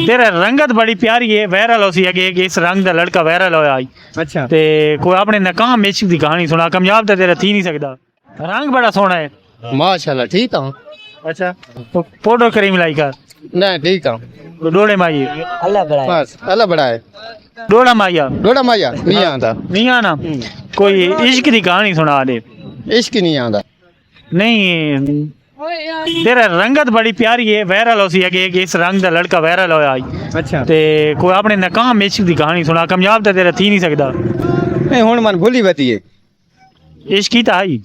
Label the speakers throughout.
Speaker 1: तेरा रंगत बड़ी प्यारी है, वायरल हो सी है कि इस रंग दा लड़का वायरल होया आई।
Speaker 2: अच्छा
Speaker 1: ते कोई अपने नाकाम इश्क दी कहानी सुना, कामयाब तो तेरा थी नहीं सकदा। रंग बड़ा सोहना है।
Speaker 2: माशाल्लाह ठीक हूँ।
Speaker 1: अच्छा तो फोटो करीम लाई कर
Speaker 2: नहीं ठीक हूँ।
Speaker 1: तो डोड़े माई
Speaker 2: बस अल्लाह बड़ा है।
Speaker 1: डोड़ा माइया
Speaker 2: डोड़ा माया नहीं आता।
Speaker 1: नहीं आना। कोई इश्क दी कहानी सुना दे।
Speaker 2: इश्क नहीं आता।
Speaker 1: नहीं तेरा रंगत बड़ी प्यारी है, वायरल हो सी है कि इस रंग दा लड़का वायरल होया आई।
Speaker 2: अच्छा
Speaker 1: ते कोई अपने नाकाम इश्क दी कहानी सुना, कामयाब तो तेरा थी नहीं सकदा।
Speaker 2: नहीं हुन मन भूली बती है।
Speaker 1: इश्क की आई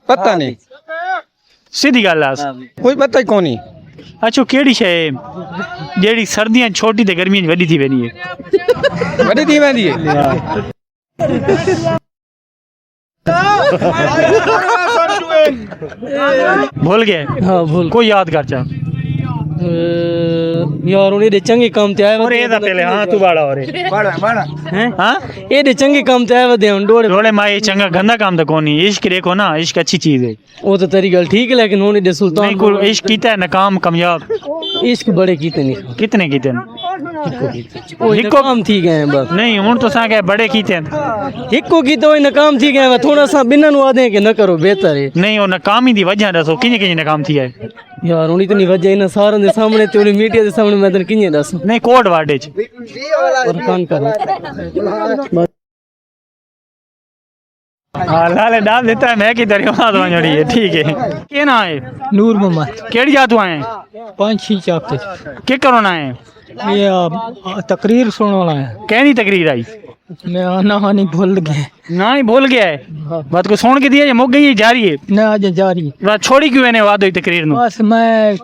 Speaker 2: पता नहीं
Speaker 1: सीधी गल आस।
Speaker 2: कोई पता ही कौन।
Speaker 1: अच्छा केड़ी शे जेड़ी सर्दियां छोटी ते गर्मियां वड्डी थी वेंदी है।
Speaker 2: बड़ी थी वेंदी है।
Speaker 1: भूल गए?
Speaker 3: हाँ भूल
Speaker 1: कोई याद कर चा
Speaker 3: यार उन्हें दे चंगे काम ते आए
Speaker 1: और ये पहले हाँ तू बड़ा और
Speaker 3: हैं
Speaker 1: हाँ
Speaker 3: ये दे चंगे काम ते आए वदे हुन डोड़े
Speaker 1: डोले माए चंगा गंदा काम तो कोनी। इश्क देखो ना, इश्क अच्छी चीज है।
Speaker 3: वो तो तेरी गल ठीक है लेकिन उन्हें दे
Speaker 1: नहीं
Speaker 3: सुल्तान
Speaker 1: कोई इश्क कीता है नाकाम कामयाब
Speaker 3: इश्क बड़े कीते नहीं
Speaker 1: कितने कीते हैं?
Speaker 3: वो काम थी गए बस
Speaker 1: नहीं हूं तो सा बड़े कीते हैं।
Speaker 3: इको की तो नाकाम थी गए थोड़ा सा बिना नु आदे के न करो बेहतर है
Speaker 1: नहीं वो नाकामी दी वजह दसो किने किने नाकाम थी है।
Speaker 3: यार उन्हें तो नहीं वजह इन सारे दे सामने ते उन्हें मीडिया दे सामने मैं तने किने दस
Speaker 1: नहीं कोड वार्डे च
Speaker 3: और कान कर
Speaker 1: हाँ लाले डाल देता है मैं की दरियावाद वंजड़ी है। ठीक है के ना है
Speaker 3: नूर मोहम्मद
Speaker 1: केड़ी जातू आए
Speaker 3: 5-6 चाकते
Speaker 1: के करोना है
Speaker 3: ये तकरीर सुनने वाला है
Speaker 1: कहनी तकरीर आई
Speaker 3: मैं आना हानि भूल गए
Speaker 1: ना ही भूल गया है बात को सुन के दिया ये मुक गई है जारी है
Speaker 3: ना आज जारी
Speaker 1: बात छोड़ी क्यों ने वाद हुई तकरीर नु।
Speaker 3: बस मैं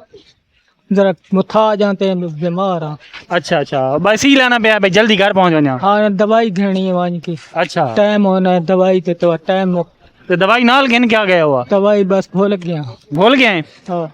Speaker 3: जरा मुथा जाते बीमार हाँ
Speaker 1: अच्छा अच्छा बस ही लाना पे भाई जल्दी घर पहुंच जाना।
Speaker 3: हाँ दवाई घेनी है वहाँ की
Speaker 1: अच्छा
Speaker 3: टाइम होना है दवाई ते तो टाइम
Speaker 1: तो दवाई नाल घेन क्या गया हुआ
Speaker 3: दवाई बस भूल गया
Speaker 1: भूल गए हैं।
Speaker 3: हाँ